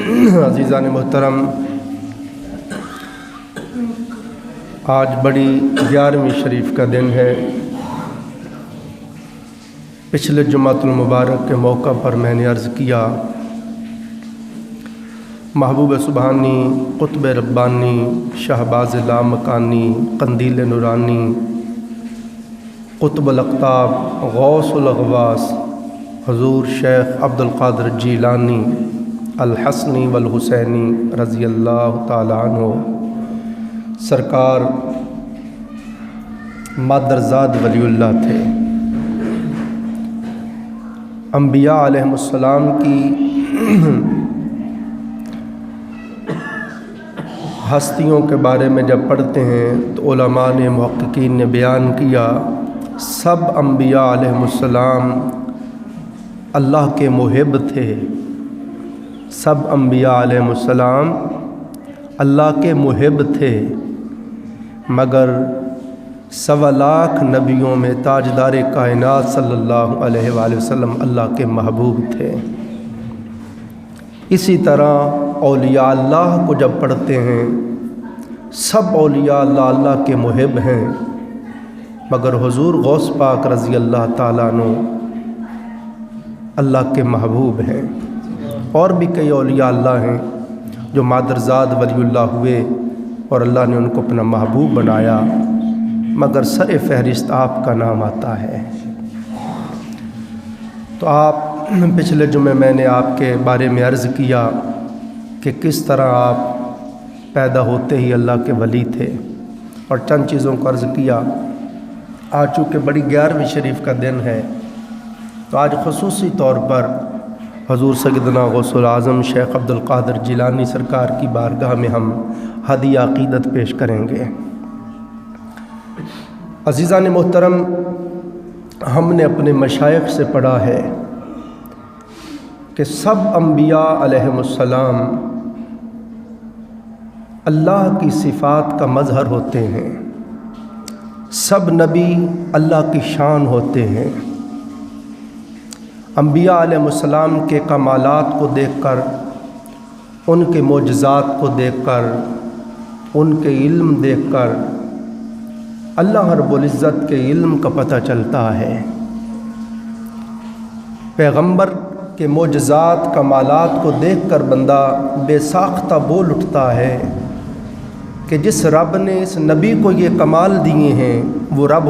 عزیزان محترم، آج بڑی 11ویں شریف کا دن ہے۔ پچھلے جمعۃ المبارک کے موقع پر میں نے عرض کیا، محبوب سبحانی، قطب ربانی، شہباز لامکانی، قندیل نورانی، قطب الاقطاب، غوث الاغواث، حضور شیخ عبد القادر جیلانی الحسنی والحسینی رضی اللہ تعالی عنہ سرکار مادرزاد ولی اللہ تھے۔ انبیاء علیہم السلام کی ہستیوں کے بارے میں جب پڑھتے ہیں تو علماء نے، محققین نے بیان کیا، سب انبیاء علیہم السلام اللہ کے محب تھے۔ سب انبیاء علیہم السلام اللہ کے محب تھے، مگر 1.25 نبیوں میں تاجدار کائنات صلی اللہ علیہ وآلہ وسلم اللہ کے محبوب تھے۔ اسی طرح اولیاء اللہ کو جب پڑھتے ہیں، سب اولیاء اللہ اللہ کے محب ہیں، مگر حضور غوث پاک رضی اللہ تعالیٰ عنہ اللہ کے محبوب ہیں۔ اور بھی کئی اولیاء اللہ ہیں جو مادرزاد ولی اللہ ہوئے اور اللہ نے ان کو اپنا محبوب بنایا، مگر سر فہرست آپ کا نام آتا ہے۔ تو آپ پچھلے جمعے میں نے آپ کے بارے میں عرض کیا کہ کس طرح آپ پیدا ہوتے ہی اللہ کے ولی تھے، اور چند چیزوں کو عرض کیا۔ آج چونکہ بڑی 11ویں شریف کا دن ہے، تو آج خصوصی طور پر حضور سیدنا غوث العظم شیخ عبد القادر جیلانی سرکار کی بارگاہ میں ہم ہدیہ عقیدت پیش کریں گے۔ عزیزان محترم، ہم نے اپنے مشائخ سے پڑھا ہے کہ سب انبیاء علیہم السلام اللہ کی صفات کا مظہر ہوتے ہیں، سب نبی اللہ کی شان ہوتے ہیں۔ انبیاء علیہ السلام کے کمالات کو دیکھ کر، ان کے معجزات کو دیکھ کر، ان کے علم دیکھ کر اللہ رب العزت کے علم کا پتہ چلتا ہے۔ پیغمبر کے معجزات کمالات کو دیکھ کر بندہ بے ساختہ بول اٹھتا ہے کہ جس رب نے اس نبی کو یہ کمال دیے ہیں، وہ رب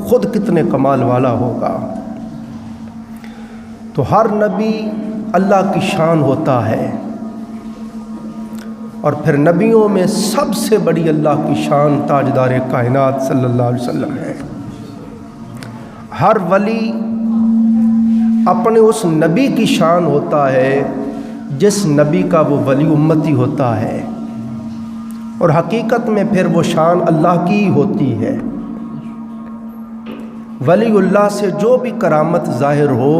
خود کتنے کمال والا ہوگا۔ تو ہر نبی اللہ کی شان ہوتا ہے، اور پھر نبیوں میں سب سے بڑی اللہ کی شان تاجدار کائنات صلی اللہ علیہ وسلم ہے۔ ہر ولی اپنے اس نبی کی شان ہوتا ہے جس نبی کا وہ ولی امتی ہوتا ہے، اور حقیقت میں پھر وہ شان اللہ کی ہوتی ہے۔ ولی اللہ سے جو بھی کرامت ظاہر ہو،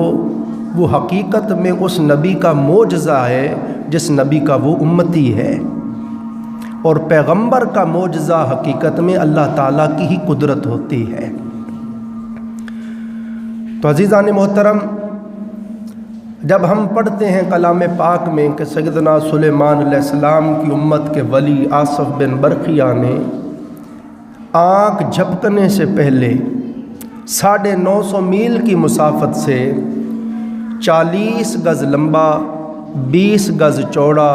وہ حقیقت میں اس نبی کا معجزہ ہے جس نبی کا وہ امتی ہے، اور پیغمبر کا معجزہ حقیقت میں اللہ تعالیٰ کی ہی قدرت ہوتی ہے۔ تو عزیزان محترم، جب ہم پڑھتے ہیں کلام پاک میں کہ سیدنا سلیمان علیہ السلام کی امت کے ولی آصف بن برقیہ نے آنکھ جھپکنے سے پہلے 950 میل کی مسافت سے 40 گز لمبا، 20 گز چوڑا،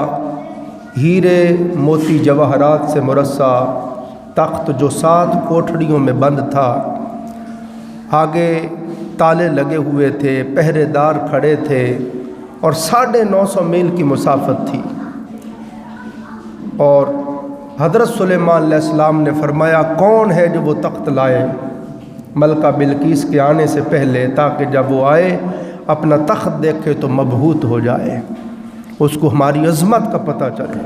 ہیرے موتی جواہرات سے مرصع تخت جو 7 کوٹھڑیوں میں بند تھا، آگے تالے لگے ہوئے تھے، پہرے دار کھڑے تھے، اور 950 میل کی مسافت تھی۔ اور حضرت سلیمان علیہ السلام نے فرمایا، کون ہے جو وہ تخت لائے ملکہ بلقیس کے آنے سے پہلے، تاکہ جب وہ آئے اپنا تخت دیکھے تو مبہوت ہو جائے، اس کو ہماری عظمت کا پتہ چلے۔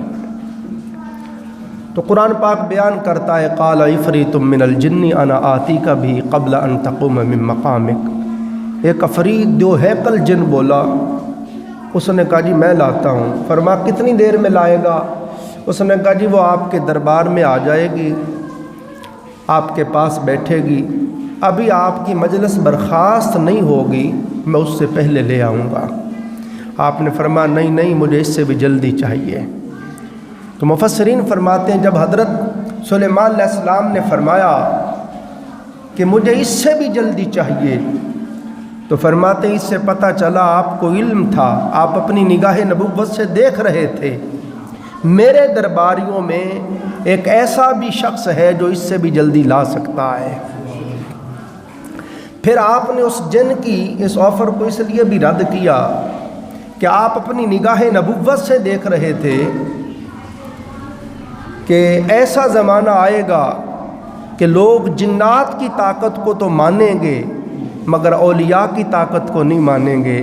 تو قرآن پاک بیان کرتا ہے، قال عفریت من الجن انا آتیک بھی قبل ان تقوم من مقامک۔ ایک عفریت جو ہیکل جن بولا، اس نے کہا جی میں لاتا ہوں۔ فرمایا کتنی دیر میں لائے گا؟ اس نے کہا جی وہ آپ کے دربار میں آ جائے گی، آپ کے پاس بیٹھے گی، ابھی آپ کی مجلس برخاست نہیں ہوگی، میں اس سے پہلے لے آؤں گا۔ آپ نے فرمایا نہیں نہیں مجھے اس سے بھی جلدی چاہیے۔ تو مفسرین فرماتے ہیں جب حضرت سلیمان علیہ السلام نے فرمایا کہ مجھے اس سے بھی جلدی چاہیے، تو فرماتے ہیں اس سے پتہ چلا آپ کو علم تھا، آپ اپنی نگاہ نبوت سے دیکھ رہے تھے میرے درباریوں میں ایک ایسا بھی شخص ہے جو اس سے بھی جلدی لا سکتا ہے۔ پھر آپ نے اس جن کی اس آفر کو اس لیے بھی رد کیا کہ آپ اپنی نگاہ نبوت سے دیکھ رہے تھے کہ ایسا زمانہ آئے گا کہ لوگ جنات کی طاقت کو تو مانیں گے مگر اولیاء کی طاقت کو نہیں مانیں گے۔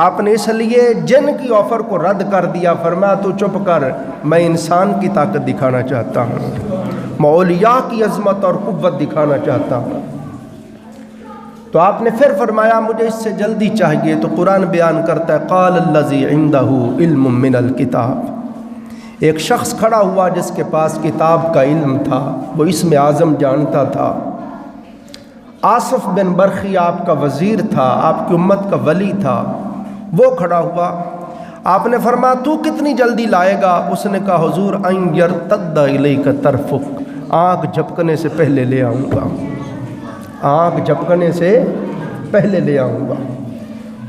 آپ نے اس لیے جن کی آفر کو رد کر دیا، فرمایا تو چپ کر، میں انسان کی طاقت دکھانا چاہتا ہوں، میں اولیاء کی عظمت اور قوت دکھانا چاہتا ہوں۔ تو آپ نے پھر فرمایا مجھے اس سے جلدی چاہیے، تو قرآن بیان کرتا ہے قال الذی عندہ علم من الکتاب، ایک شخص کھڑا ہوا جس کے پاس کتاب کا علم تھا، وہ اسم اعظم جانتا تھا۔ آصف بن برخی آپ کا وزیر تھا، آپ کی امت کا ولی تھا، وہ کھڑا ہوا۔ آپ نے فرمایا تو کتنی جلدی لائے گا؟ اس نے کہا حضور ان یرتد الیک طرفک، آنکھ جھپکنے سے پہلے لے آؤں گا، آنکھ جھپکنے سے پہلے لے آؤں گا۔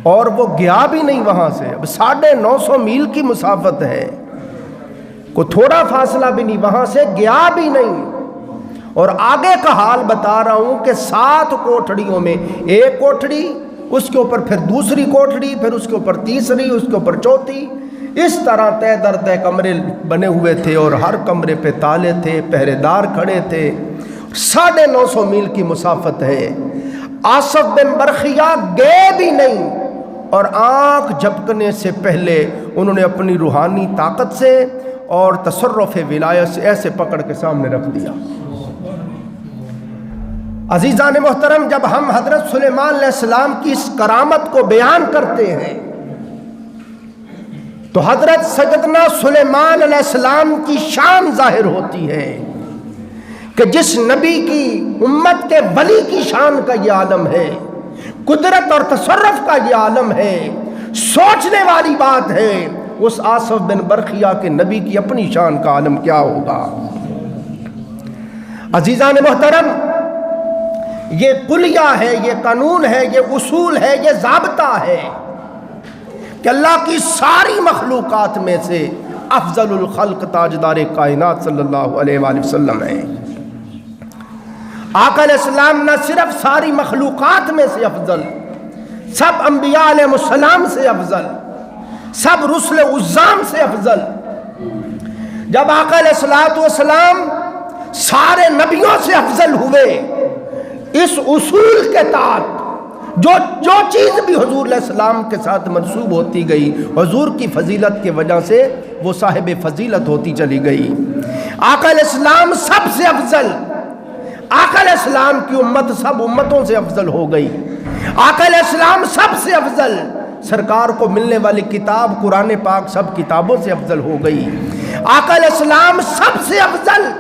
اور وہ گیا بھی نہیں وہاں سے، اب 950 میل کی مسافت ہے، کوئی تھوڑا فاصلہ بھی نہیں، وہاں سے گیا بھی نہیں۔ اور آگے کا حال بتا رہا ہوں کہ 7 کوٹھڑیوں میں ایک کوٹھڑی، اس کے اوپر پھر دوسری کوٹھڑی، پھر اس کے اوپر تیسری، اس کے اوپر چوتھی، اس طرح تہ در تہ کمرے بنے ہوئے تھے اور ہر کمرے پہ تالے تھے، پہرے دار کھڑے تھے۔ 950 میل کی مسافت ہے۔ آصف بن برخیہ گئے بھی نہیں اور آنکھ جھپکنے سے پہلے انہوں نے اپنی روحانی طاقت سے اور تصرف ولایت سے ایسے پکڑ کے سامنے رکھ دیا۔ عزیزان محترم، جب ہم حضرت سلیمان علیہ السلام کی اس کرامت کو بیان کرتے ہیں تو حضرت سیدنا سلیمان علیہ السلام کی شان ظاہر ہوتی ہے کہ جس نبی کی امت کے ولی کی شان کا یہ عالم ہے، قدرت اور تصرف کا یہ عالم ہے، سوچنے والی بات ہے، اس آصف بن برخیہ کے نبی کی اپنی شان کا عالم کیا ہوگا۔ عزیزان محترم، یہ کلیہ ہے، یہ قانون ہے، یہ اصول ہے، یہ ضابطہ ہے کہ اللہ کی ساری مخلوقات میں سے افضل الخلق تاجدار کائنات صلی اللہ علیہ وآلہ وسلم ہے۔ آقا علیہ السلام نہ صرف ساری مخلوقات میں سے افضل، سب انبیاء علیہ السلام سے افضل، سب رسل عظام سے افضل۔ جب آقا علیہ السلام سارے نبیوں سے افضل ہوئے، اس اصول کے تحت جو چیز بھی حضور علیہ السلام کے ساتھ منسوب ہوتی گئی، حضور کی فضیلت کی وجہ سے وہ صاحب فضیلت ہوتی چلی گئی۔ آقا علیہ السلام سب سے افضل، آقا علیہ السلام کی امت سب امتوں سے افضل ہو گئی۔ آقا علیہ السلام سب سے افضل، سرکار کو ملنے والی کتاب قرآن پاک سب کتابوں سے افضل ہو گئی۔ آقا علیہ السلام سب سے افضل،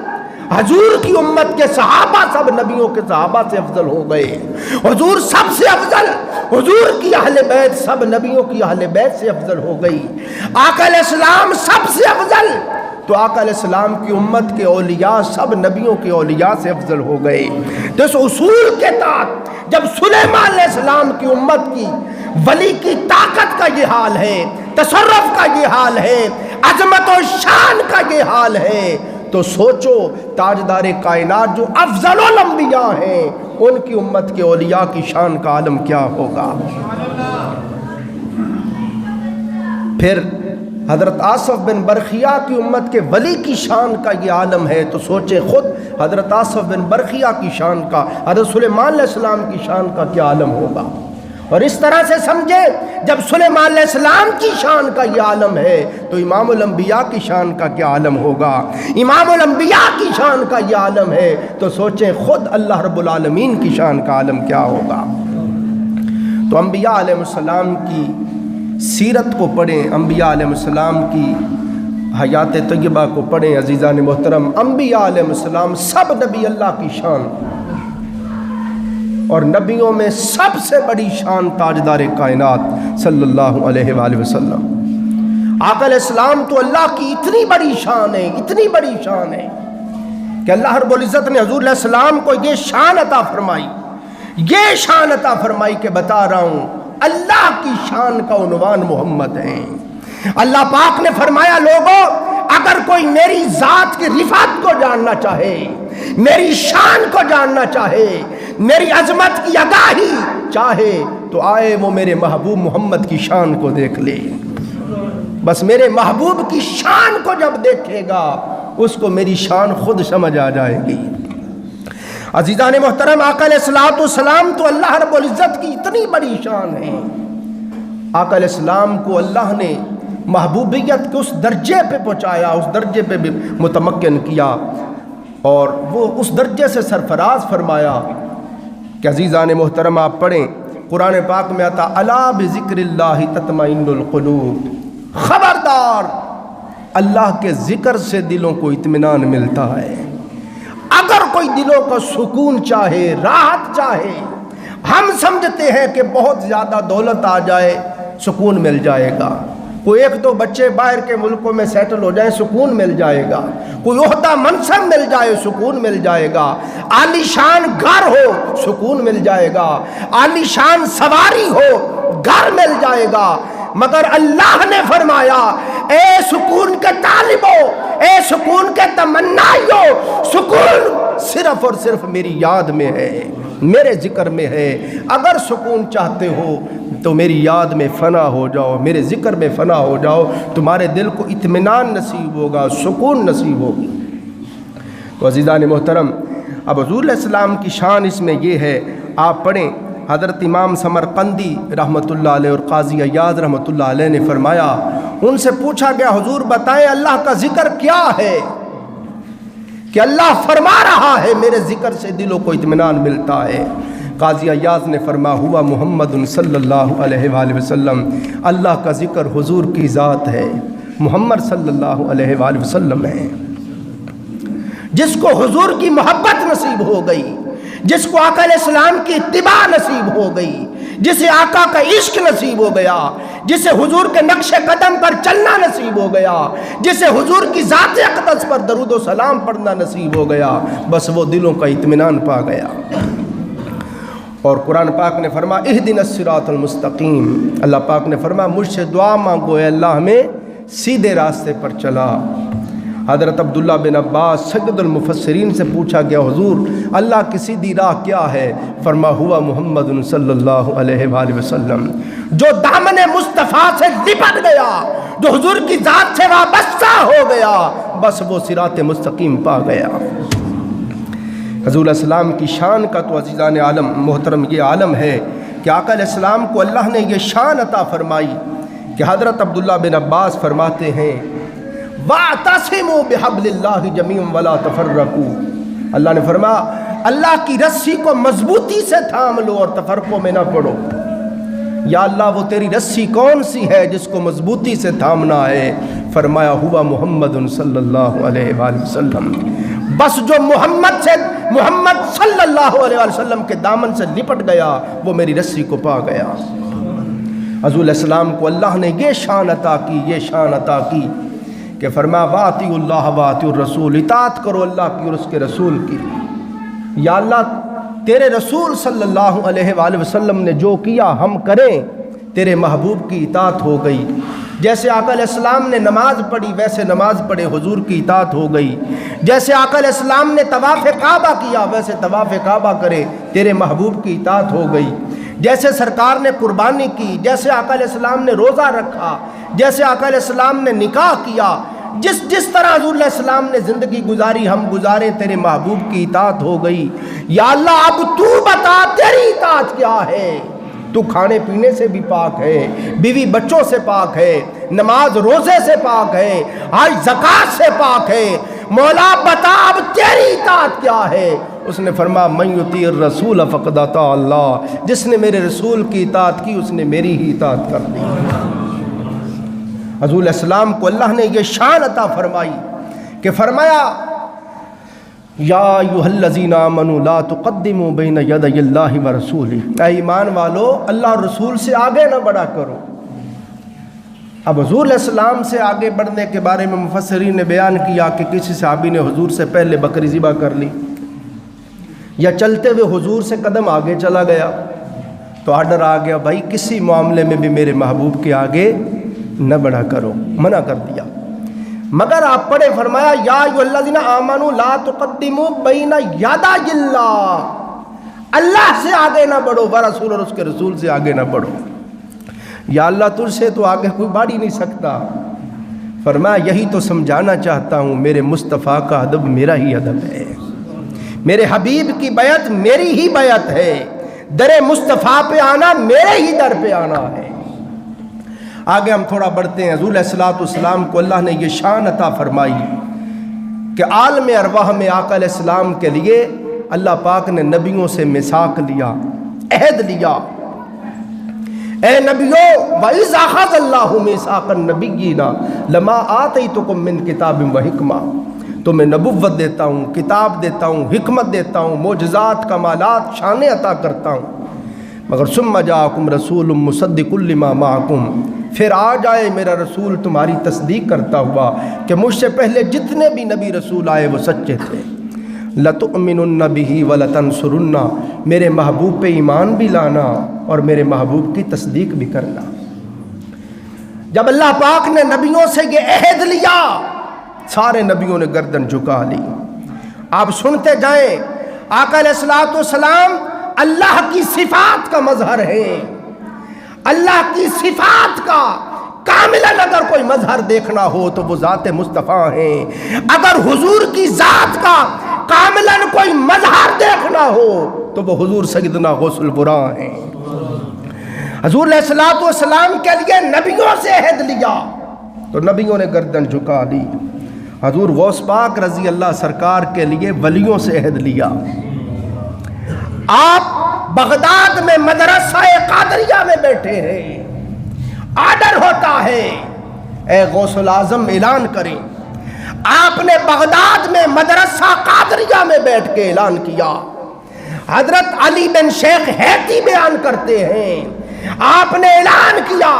حضور کی امت کے صحابہ سب نبیوں کے صحابہ سے افضل ہو گئے۔ حضور سب سے افضل، حضور کی اہل بیت سب نبیوں کی اہل بیت سے افضل ہو گئی۔ آقا علیہ السلام سب سے افضل، تو آقا علیہ السلام کی امت کے اولیاء سب نبیوں کے اولیاء سے افضل ہو گئے۔ تو اس اصول کے تحت جب سلیمان علیہ السلام کی امت کی ولی کی طاقت کا یہ حال ہے، تصرف کا یہ حال ہے، عظمت و شان کا یہ حال ہے، تو سوچو تاجدار کائنات جو افضل الانبیاء ہیں ان کی امت کے اولیاء کی شان کا عالم کیا ہوگا۔ پھر حضرت آصف بن برخیہ کی امت کے ولی کی شان کا یہ عالم ہے، تو سوچے خود حضرت آصف بن برخیہ کی شان کا، حضرت سلیمان علیہ السلام کی شان کا کیا عالم ہوگا۔ اور اس طرح سے سمجھے جب سلیمان علیہ السلام کی شان کا یہ عالم ہے تو امام الانبیاء کی شان کا کیا عالم ہوگا۔ امام الانبیاء کی شان کا یہ عالم ہے تو سوچیں خود اللہ رب العالمین کی شان کا عالم کیا ہوگا۔ تو انبیاء علیہ السلام کی سیرت کو پڑھیں، انبیاء علیہ السلام کی حیات طیبہ کو پڑھیں۔ عزیزان محترم، انبیاء علیہ السلام سب نبی اللہ کی شان، اور نبیوں میں سب سے بڑی شان تاجدار کائنات صلی اللہ علیہ وآلہ وسلم۔ آقا علیہ السلام تو اللہ کی اتنی بڑی شان ہے، اتنی بڑی شان ہے کہ اللہ رب العزت نے حضور علیہ السلام کو یہ شان عطا فرمائی، یہ شان عطا فرمائی کہ بتا رہا ہوں اللہ کی شان کا عنوان محمد ہے۔ اللہ پاک نے فرمایا لوگوں اگر کوئی میری ذات کی رفعت کو جاننا چاہے، میری شان کو جاننا چاہے، میری عظمت کی آگاہی چاہے تو آئے وہ میرے محبوب محمد کی شان کو دیکھ لے۔ بس میرے محبوب کی شان کو جب دیکھے گا اس کو میری شان خود سمجھ آ جائے گی۔ عزیزان محترم، آقا علیہ السلام تو اللہ رب العزت کی اتنی بڑی شان ہے، آقا علیہ السلام کو اللہ نے محبوبیت کے اس درجے پہ پہنچایا، اس درجے پہ بھی متمکن کیا اور وہ اس درجے سے سرفراز فرمایا کہ عزیزان محترم آپ پڑھیں قرآن پاک میں آتا الا بذکر اللہ تطمئن القلوب، خبردار اللہ کے ذکر سے دلوں کو اطمینان ملتا ہے۔ اگر کوئی دلوں کا سکون چاہے، راحت چاہے، ہم سمجھتے ہیں کہ بہت زیادہ دولت آ جائے سکون مل جائے گا، کوئی ایک دو بچے باہر کے ملکوں میں سیٹل ہو جائیں سکون مل جائے گا، کوئی عہدہ منصب مل جائے سکون مل جائے گا، عالی شان گھر ہو سکون مل جائے گا، عالی شان سواری ہو گھر مل جائے گا، مگر اللہ نے فرمایا اے سکون کے طالبو، اے سکون کے تمنائیو، سکون صرف اور صرف میری یاد میں ہے، میرے ذکر میں ہے۔ اگر سکون چاہتے ہو تو میری یاد میں فنا ہو جاؤ، میرے ذکر میں فنا ہو جاؤ، تمہارے دل کو اطمینان نصیب ہوگا، سکون نصیب ہوگی۔ تو عزیزان محترم، اب حضور علیہ السلام کی شان اس میں یہ ہے، آپ پڑھیں حضرت امام سمرقندی رحمۃ اللہ علیہ اور قاضی عیاض رحمۃ اللہ علیہ نے فرمایا، ان سے پوچھا گیا حضور بتائیں اللہ کا ذکر کیا ہے کہ اللہ فرما رہا ہے میرے ذکر سے دلوں کو اطمینان ملتا ہے۔ قاضی عیاض نے فرمایا ہوا محمد صلی اللہ علیہ وآلہ وسلم، اللہ کا ذکر حضور کی ذات ہے، محمد صلی اللہ علیہ وآلہ وسلم ہے۔ جس کو حضور کی محبت نصیب ہو گئی، جس کو آقا علیہ السلام کی اتباع نصیب ہو گئی، جسے آقا کا عشق نصیب ہو گیا، جسے حضور کے نقش قدم پر چلنا نصیب ہو گیا، جسے حضور کی ذات اقدس پر درود و سلام پڑھنا نصیب ہو گیا، بس وہ دلوں کا اطمینان پا گیا۔ اور قرآن پاک نے فرمایا اہدنا الصراط المستقیم، اللہ پاک نے فرمایا مجھ سے دعا مانگو اے اللہ ہمیں سیدھے راستے پر چلا۔ حضرت عبداللہ بن عباس سید المفسرین سے پوچھا گیا حضور اللہ کی سیدھی راہ کیا ہے؟ فرمایا ہوا محمد صلی اللہ علیہ وآلہ وسلم، جو دامن مصطفیٰ سے لپٹ گیا، جو حضور کی ذات سے وابستہ ہو گیا، بس وہ صراط مستقیم پا گیا۔ حضور علیہ السلام کی شان کا تو عزیزان عالم محترم یہ عالم ہے کہ آقا علیہ السلام کو اللہ نے یہ شان عطا فرمائی کہ حضرت عبداللہ بن عباس فرماتے ہیں وَاعْتَصِمُوا بِحَبْلِ اللَّهِ جَمِيعًا وَلَا تَفَرَّقُوا، اللہ نے فرمایا اللہ کی رسی کو مضبوطی سے تھام لو اور تفرقوں میں نہ پڑو۔ یا اللہ وہ تیری رسی کون سی ہے جس کو مضبوطی سے تھامنا ہے؟ فرمایا ہوا محمد صلی اللہ علیہ وآلہ وسلم، بس جو محمد صلی اللہ علیہ وآلہ وسلم کے دامن سے لپٹ گیا وہ میری رسی کو پا گیا۔ حضور علیہ السلام کو اللہ نے یہ شان عطا کی، یہ شان عطا کی کہ فرمایا وَاطِیعُوا اللَّهَ وَاطِیعُوا الرَّسُولَ، اطاعت کرو اللہ کی اور اس کے رسول کی۔ یا اللہ تیرے رسول صلی اللہ علیہ وآلہ وسلم نے جو کیا ہم کریں، تیرے محبوب کی اطاعت ہو گئی۔ جیسے آقا علیہ السلام نے نماز پڑھی ویسے نماز پڑھے، حضور کی اطاعت ہو گئی۔ جیسے آقا علیہ السلام نے طواف کعبہ کیا ویسے طواف کعبہ کرے، تیرے محبوب کی اطاعت ہو گئی۔ جیسے سرکار نے قربانی کی، جیسے آقا علیہ السلام نے روزہ رکھا، جیسے آقا علیہ السلام نے نکاح کیا، جس طرح حضور علیہ السلام نے زندگی گزاری ہم گزارے، تیرے محبوب کی اطاعت ہو گئی۔ یا اللہ اب تو بتا تیری اطاعت کیا ہے؟ تو کھانے پینے سے بھی پاک ہے، بیوی بچوں سے پاک ہے، نماز روزے سے پاک ہے، حج زکوٰۃ سے پاک ہے، مولا بتا اب تیری اطاعت کیا ہے؟ اس نے فرمایا من یطیع الرسول فقد اطاع اللہ، جس نے میرے رسول کی اطاعت کی اس نے میری ہی اطاعت کر دی۔ حضور علیہ السلام کو اللہ نے یہ شان عطا فرمائی کہ فرمایا یا ایھا الذین آمنوا لا تقدموا بین یدی اللہ ورسولہ، اے ایمان والو اللہ اور رسول سے آگے نہ بڑھا کرو۔ اب حضور علیہ السلام سے آگے بڑھنے کے بارے میں مفسرین نے بیان کیا کہ کسی صحابی نے حضور سے پہلے بکری ذبح کر لی، یا چلتے ہوئے حضور سے قدم آگے چلا گیا تو آرڈر آ گیا بھائی کسی معاملے میں بھی میرے محبوب کے آگے نہ بڑھا کرو، منع کر دیا۔ مگر آپ پڑھے فرمایا یا ایھا الذین آمنوا لا تقدموا بین یدی اللہ، اللہ سے آگے نہ بڑھو، ورسول اور اس کے رسول سے آگے نہ بڑھو۔ یا اللہ تجھ سے تو آگے کوئی بڑھ ہی نہیں سکتا۔ فرمایا یہی تو سمجھانا چاہتا ہوں، میرے مصطفیٰ کا ادب میرا ہی ادب ہے، میرے حبیب کی بیعت میری ہی بیعت ہے، در مصطفیٰ پہ آنا میرے ہی در پہ آنا ہے۔ آگے ہم تھوڑا بڑھتے ہیں۔ حضور علیہ السلام کو اللہ نے یہ شان عطا فرمائی کہ عالم ارواح میں آقا علیہ السلام کے لیے اللہ پاک نے نبیوں سے میثاق لیا، عہد لیا۔ اے نبیو وَإِذْ أَخَذَ اللَّهُ مِيثَاقَ النَّبِيِّينَ لَمَا آتَيْتُكُم مِّن كِتَابٍ وَحِکْمَةٍ، تمہیں نبوت دیتا ہوں، کتاب دیتا ہوں، حکمت دیتا ہوں، معجزات، کمالات، شانیں عطا کرتا ہوں، مگر ثم جاءکم رسول مصدق لما معکم، پھر آ جائے میرا رسول تمہاری تصدیق کرتا ہوا کہ مجھ سے پہلے جتنے بھی نبی رسول آئے وہ سچے تھے۔ لَتُؤْمِنُنَّ بِهِ وَلَتَنْصُرُنَّ، میرے محبوب پہ ایمان بھی لانا اور میرے محبوب کی تصدیق بھی کرنا۔ جب اللہ پاک نے نبیوں سے یہ عہد لیا سارے نبیوں نے گردن جھکا لی۔ آپ سنتے جائیں، آقا علیہ السلام اللہ کی صفات کا مظہر ہے، اللہ کی صفات کا کاملاً اگر کوئی مظہر دیکھنا ہو تو وہ ذات مصطفیٰ ہیں، اگر حضور کی ذات کا کاملاً کوئی مظہر دیکھنا ہو تو وہ حضور سیدنا غوث البراء ہیں۔ حضور علیہ السلام کے لیے نبیوں سے عہد لیا تو نبیوں نے گردن جھکا لی۔ حضور غوث پاک رضی اللہ سرکار کے لیے ولیوں سے عہد لیا۔ آپ بغداد میں مدرسہ قادریہ میں بیٹھے ہیں، آرڈر ہوتا ہے اے غوث العظم اعلان کریں۔ آپ نے بغداد میں مدرسہ قادریہ میں بیٹھ کے اعلان کیا۔ حضرت علی بن شیخ حیتی بیان کرتے ہیں، آپ نے اعلان کیا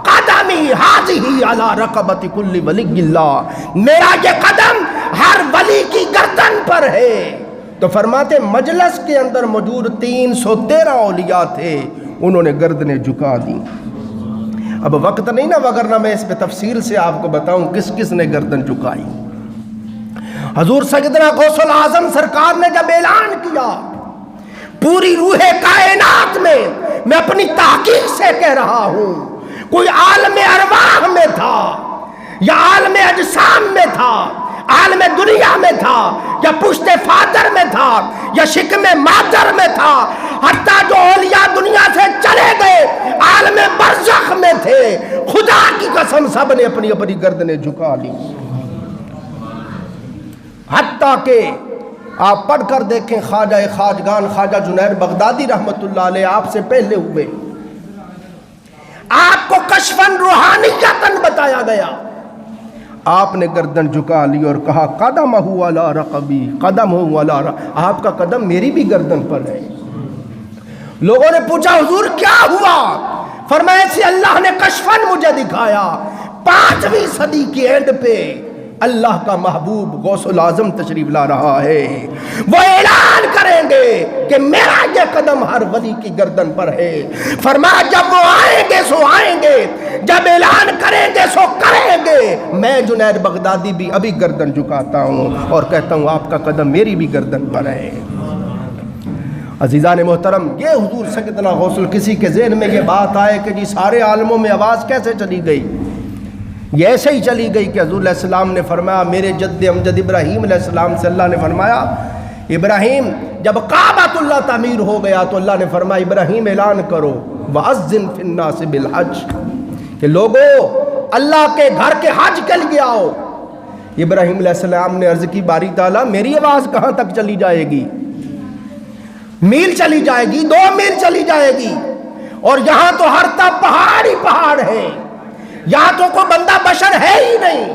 قدمی حاضی علی رقبت کل ولی اللہ، میرا یہ قدم ہر ولی کی گردن پر ہے۔ تو فرماتے مجلس کے اندر موجود 313 اولیاء تھے، انہوں نے گردنیں جھکا دی۔ اب وقت نہیں نا، وگرنہ میں اس پہ تفصیل سے آپ کو بتاؤں کس کس نے گردن جھکائی۔ حضور سیدنا غوث العظم سرکار نے جب اعلان کیا، پوری روح کائنات میں اپنی تحقیق سے کہہ رہا ہوں، کوئی عالم ارواح میں تھا یا عالم اجسام میں تھا، عالم دنیا میں تھا یا پشت فادر میں تھا یا شکم مادر میں تھا، حتیٰ جو اولیاء دنیا سے چلے گئے عالم برزخ میں تھے، خدا کی قسم سب نے اپنی اپنی گردنیں جھکا لی۔ حتیٰ کہ آپ پڑھ کر دیکھیں خواجہ خواجگان خواجہ جنید بغدادی رحمت اللہ علیہ آپ سے پہلے ہوئے، آپ کو کشفاً روحانیتاً بتایا گیا، آپ نے گردن جھکا لی اور کہا قدمہ علی رقبی، قدمہ علی رقبی، آپ کا قدم میری بھی گردن پر ہے۔ لوگوں نے پوچھا حضور کیا ہوا؟ فرمایا سے اللہ نے کشفاً مجھے دکھایا، 5ویں صدی کی اینڈ پہ اللہ کا محبوب غوث العظم تشریف لا رہا ہے، وہ اعلان کریں گے کہ میرا یہ قدم ہر ولی کی گردن پر ہے۔ فرمایا جب وہ آئیں گے سو آئیں گے، جب اعلان کریں گے سو کریں گے۔ میں جنید بغدادی بھی ابھی گردن جھکاتا ہوں اور کہتا ہوں آپ کا قدم میری بھی گردن پر ہے۔ عزیزان محترم، یہ حضور سیدنا غوث، کسی کے ذہن میں یہ بات آئے کہ جی سارے عالموں میں آواز کیسے چلی گئی؟ یہ ایسے ہی چلی گئی کہ حضور علیہ السلام نے فرمایا، میرے جد امجد ابراہیم علیہ السلام سے اللہ نے فرمایا ابراہیم، جب کعبۃ اللہ تعمیر ہو گیا تو اللہ نے فرمایا ابراہیم اعلان کرو وَأَذِّن فِي النَّاسِ بِالْحَجِّ، کہ لوگو اللہ کے گھر کے حج کے لیے آؤ۔ ابراہیم علیہ السلام نے عرض کی باری تعالیٰ میری آواز کہاں تک چلی جائے گی؟ میل چلی جائے گی، 2 میل چلی جائے گی، اور یہاں تو ہر طرف پہاڑ ہی پہاڑ ہے، یہاں تو کوئی بندہ بشر ہے ہی نہیں،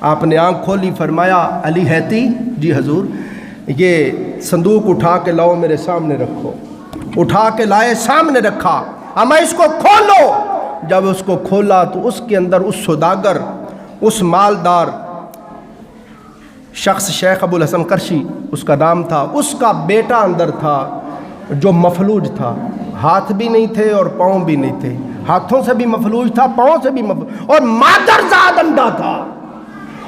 آپ نے آنکھ کھولی، فرمایا علی ہیتی، جی حضور، یہ صندوق اٹھا کے لاؤ میرے سامنے رکھو۔ اٹھا کے لائے، سامنے رکھا، اما اس کو کھولو۔ جب اس کو کھولا تو اس کے اندر اس سوداگر، اس مالدار شخص شیخ ابو الحسن کرشی اس کا نام تھا، اس کا بیٹا اندر تھا جو مفلوج تھا، ہاتھ بھی نہیں تھے اور پاؤں بھی نہیں تھے، ہاتھوں سے بھی مفلوج تھا، پاؤں سے بھی مفلوج، اور مادرزاد اندھا تھا،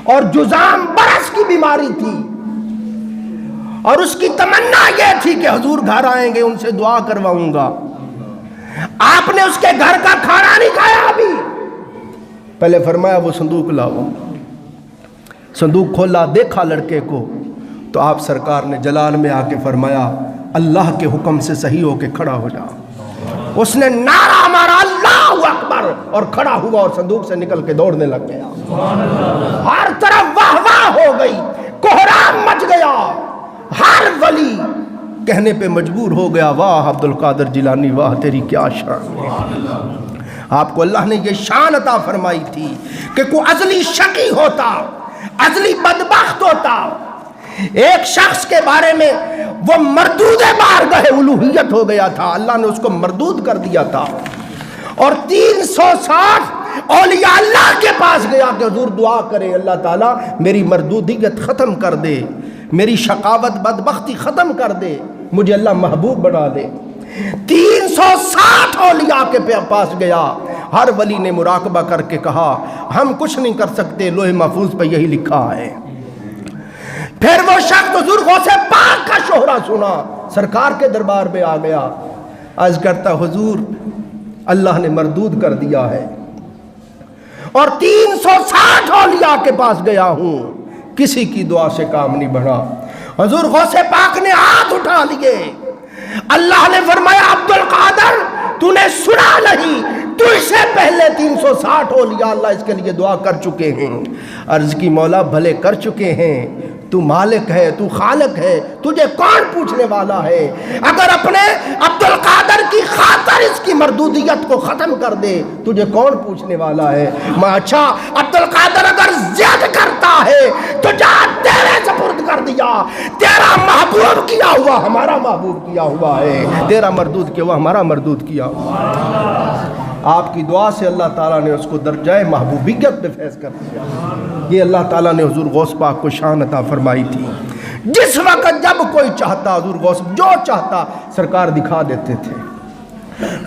اور جذام برس کی بیماری تھی، اور اس کی تمنا یہ تھی کہ حضور گھر آئیں گے، ان سے دعا کرواؤں گا۔ آپ نے اس کے گھر کا کھانا نہیں کھایا ابھی، پہلے فرمایا وہ صندوق لاؤ۔ صندوق کھولا، دیکھا لڑکے کو، تو آپ سرکار نے جلال میں آ کے فرمایا اللہ کے حکم سے صحیح ہو کے کھڑا ہو جا۔ اس نے نعرہ مارا اللہ اکبر، اور کھڑا ہوا اور صندوق سے نکل کے دوڑنے لگ گیا۔ ہر طرف واہ واہ ہو گئی، کوہرام مچ گیا، ہر ولی کہنے پہ مجبور ہو گیا واہ عبد القادر جیلانی، واہ تیری کیا شان۔ آپ کو اللہ نے یہ شان عطا فرمائی تھی کہ کوئی ازلی شقی ہوتا، ازلی بدبخت ہوتا، ایک شخص کے بارے میں وہ مردود بارگاہ الوہیت ہو گیا تھا، اللہ نے اس کو مردود کر دیا تھا، اور 360 اولیاء اللہ کے پاس گیا کہ حضور دعا کرے اللہ تعالیٰ میری مردودیت ختم کر دے، میری شقاوت بدبختی ختم کر دے، مجھے اللہ محبوب بنا دے۔ 360 اولیاء کے پاس گیا، ہر ولی نے مراقبہ کر کے کہا ہم کچھ نہیں کر سکتے، لوح محفوظ پہ یہی لکھا ہے۔ پھر وہ شخص حضور غوث پاک کا شہرہ سنا، سرکار کے دربار میں آ گیا، عرض کرتا حضور اللہ نے مردود کر دیا ہے، اور 360 اولیاء کے پاس گیا ہوں، کسی کی دعا سے کام نہیں بڑھا۔ حضور غوث پاک نے ہاتھ اٹھا لیے، اللہ نے فرمایا عبد القادر تو نے سنا نہیں، تو اس سے پہلے 360 اولیاء اللہ اس کے لیے دعا کر چکے ہیں۔ عرض کی مولا بھلے کر چکے ہیں، تو مالک ہے، تو خالق ہے، تجھے کون پوچھنے والا ہے؟ اگر اپنے عبد القادر کی خاطر اس کی مردودیت کو ختم کر دے تجھے کون پوچھنے والا ہے؟ میں اچھا عبد القادر اگر زیادہ کرتا ہے تو جا تیرے سپرد کر دیا، تیرا محبوب کیا ہوا ہمارا محبوب کیا ہوا ہے، تیرا مردود کیا ہوا ہمارا مردود کیا ہوا ہے۔ آپ کی دعا سے اللہ تعالیٰ نے اس کو درجہ محبوبیت میں فیض کر دیا۔ یہ اللہ تعالیٰ نے حضور غوث پاک کو شان عطا فرمائی تھی۔ جس وقت جب کوئی چاہتا حضور غوث جو چاہتا سرکار دکھا دیتے تھے،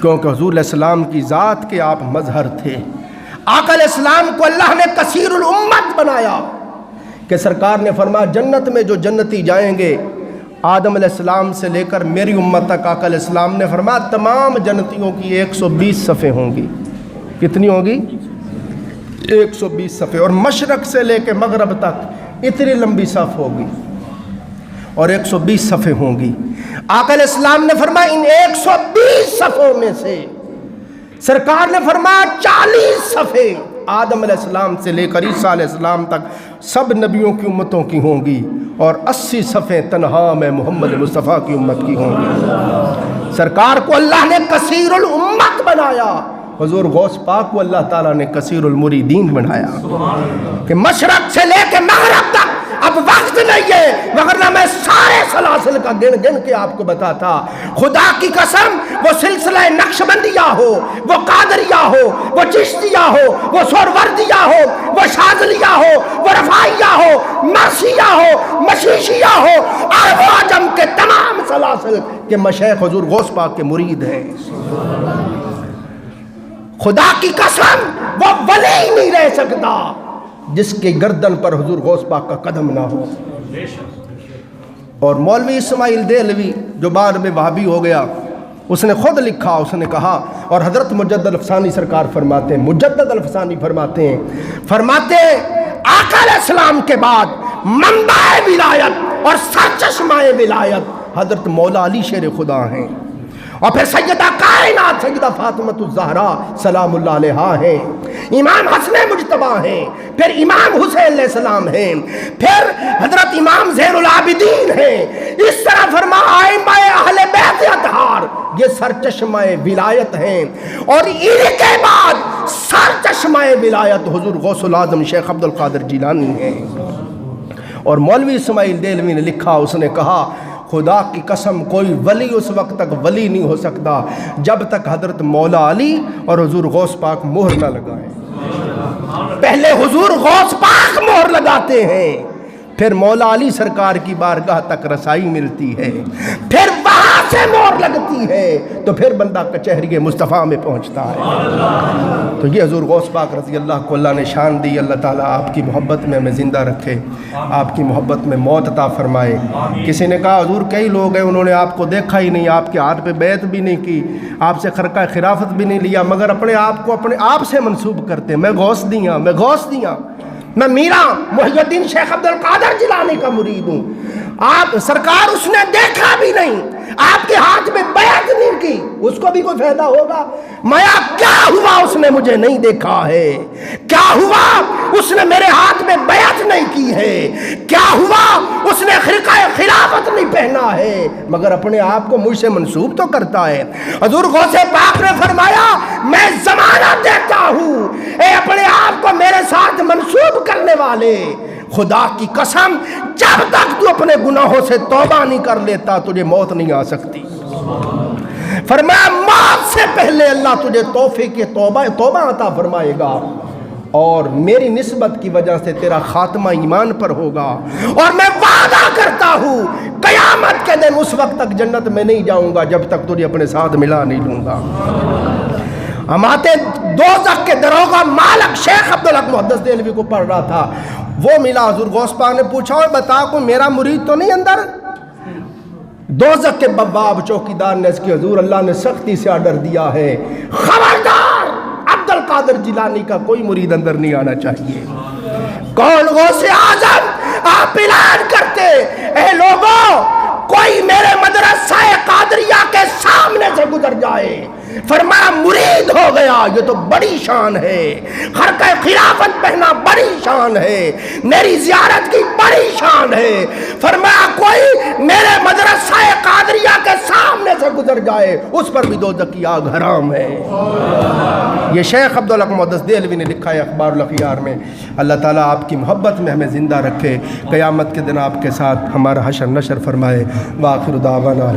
کیونکہ حضور علیہ السلام کی ذات کے آپ مظہر تھے۔ آقا علیہ السلام کو اللہ نے کثیر الامت بنایا کہ سرکار نے فرمایا جنت میں جو جنتی جائیں گے آدم علیہ السلام سے لے کر میری امت تک، آقا علیہ السلام نے فرمایا تمام جنتیوں کی 120 صفیں ہوں گی۔ کتنی ہوگی؟ 120 صفیں، اور مشرق سے لے کے مغرب تک اتنی لمبی صف ہوگی اور 120 صفیں ہوں گی۔ آقا علیہ السلام نے فرمایا ان 120 صفوں میں سے سرکار نے فرمایا 40 صفیں آدم علیہ السلام سے لے کر عیسیٰ علیہ السلام تک سب نبیوں کی امتوں کی ہوں گی، اور 80 صفیں تنہا میں محمد مصطفیٰ کی امت کی ہوں گی۔ سرکار کو اللہ نے کثیر الامت بنایا، حضور غوث پاک کو اللہ تعالیٰ نے کثیر المریدین بنایا کہ مشرق سے لے کے مغرب تک۔ اب وقت نہیں ہے ورنہ میں سارے سلاسل کا گن گن کے آپ کو بتاتا۔ خدا کی قسم وہ سلسلہ نقشبندیہ ہو، وہ قادریہ ہو، وہ چشتیہ ہو، وہ سہروردیہ ہو، وہ شاذلیہ ہو، وہ رفاعیہ ہو، مرثیہ ہو، مشیشیہ ہو، اور وہ عجم کے تمام سلاسل کے مشایخ حضور غوث پاک کے مرید ہیں۔ خدا کی قسم وہ ولی نہیں رہ سکتا جس کے گردن پر حضور غوث پاک کا قدم نہ ہو۔ اور مولوی اسماعیل دہلوی جو بعد میں وہابی ہو گیا، اس نے خود لکھا، اس نے کہا، اور حضرت مجدد الفسانی سرکار فرماتے ہیں، مجدد الفسانی فرماتے ہیں آقا علیہ السلام کے بعد منبع ولایت اور سرچشمہ ولایت حضرت مولا علی شیر خدا ہیں، اور پھر سیدہ کائنات سیدہ فاطمہ الزہرا سلام اللہ علیہا ہیں، امام حسن مجتبیٰ ہیں، پھر امام حسین علیہ السلام ہیں، پھر حضرت امام زین العابدین ہیں۔ اس طرح فرما ائمہ اہل بیت اطہار یہ سرچشمہ ولایت ہیں، اور ان کے بعد سرچشمہ ولایت حضور غوث العظم شیخ عبد القادر جیلانی ہیں۔ اور مولوی اسماعیل دہلوی نے لکھا، اس نے کہا خدا کی قسم کوئی ولی اس وقت تک ولی نہیں ہو سکتا جب تک حضرت مولا علی اور حضور غوث پاک مہر نہ لگائیں۔ پہلے حضور غوث پاک مہر لگاتے ہیں، پھر مولا علی سرکار کی بارگاہ تک رسائی ملتی ہے، پھر وہاں سے مہر لگتی ہے تو پھر بندہ کچہری مصطفیٰ میں پہنچتا ہے۔ تو یہ حضور غوث پاک رضی اللہ کو اللہ نے شان دی۔ اللہ تعالیٰ آپ کی محبت میں ہمیں زندہ رکھے، آپ کی محبت میں موت عطا فرمائے۔ کسی نے کہا حضور کئی لوگ ہیں انہوں نے آپ کو دیکھا ہی نہیں، آپ کے ہاتھ پہ بیعت بھی نہیں کی، آپ سے خرقہ خلافت بھی نہیں لیا، مگر اپنے آپ کو اپنے آپ سے منسوب کرتے، میں غوث دیاں، میں غوث دیاں، میں میرا محی الدین شیخ عبد القادر جیلانی کا مرید ہوں۔ آپ سرکار اس نے دیکھا بھی نہیں، آپ کے ہاتھ میں بیعت نہیں کی، اس کو بھی کوئی فائدہ ہوگا؟ میا کیا ہوا اس نے مجھے نہیں دیکھا ہے؟ کیا ہوا اس نے میرے ہاتھ میں بیعت نہیں کی ہے؟ کیا ہوا اس نے خرقہ خلافت نہیں پہنا ہے؟ مگر اپنے آپ کو مجھ سے منسوب تو کرتا ہے۔ حضور غوث پاک نے فرمایا میں ضمانت دیتا ہوں اے اپنے آپ کو میرے ساتھ منسوب کرنے والے، خدا کی قسم جب تک تو اپنے گناہوں سے توبہ نہیں کر لیتا تجھے موت نہیں آ سکتی۔ فرمایا موت سے پہلے اللہ تجھے توفیق توبہ عطا فرمائے گا، اور میری نسبت کی وجہ سے تیرا خاتمہ ایمان پر ہوگا، اور میں وعدہ کرتا ہوں قیامت کے دن اس وقت تک جنت میں نہیں جاؤں گا جب تک تجھے اپنے ساتھ ملا نہیں لوں گا۔ ہم آتے دوزخ کے دروغہ مالک شیخ عبدالحق محدث دہلوی کو پڑھ رہا تھا، وہ ملا، حضور غوث پاک نے پوچھا اور بتا کوئی میرا مرید تو نہیں اندر؟ دوزخ کے بواب چوکیدار نے اس کی حضور اللہ نے سختی سے آرڈر دیا ہے خبردار عبد القادر جیلانی کا کوئی مرید اندر نہیں آنا چاہیے۔ کون غوث اعظم آپ اعلان کرتے اے لوگوں کوئی میرے مدرسہ قادریہ کے سامنے سے گزر جائے، فرمایا مرید ہو گیا، یہ تو بڑی شان ہے، خرقہ خلافت پہنا بڑی شان ہے، میری زیارت کی بڑی شان ہے، فرمایا کوئی میرے مدرسہ قادریہ کے سامنے سے گزر جائے اس پر بھی دوزخ کی آگ حرام ہے۔ یہ شیخ عبدالحق محدث دہلوی نے لکھا ہے اخبار الاخیار میں۔ اللہ تعالیٰ آپ کی محبت میں ہمیں زندہ رکھے، قیامت کے دن آپ کے ساتھ ہمارا حشر نشر فرمائے۔ وآخر دعوانا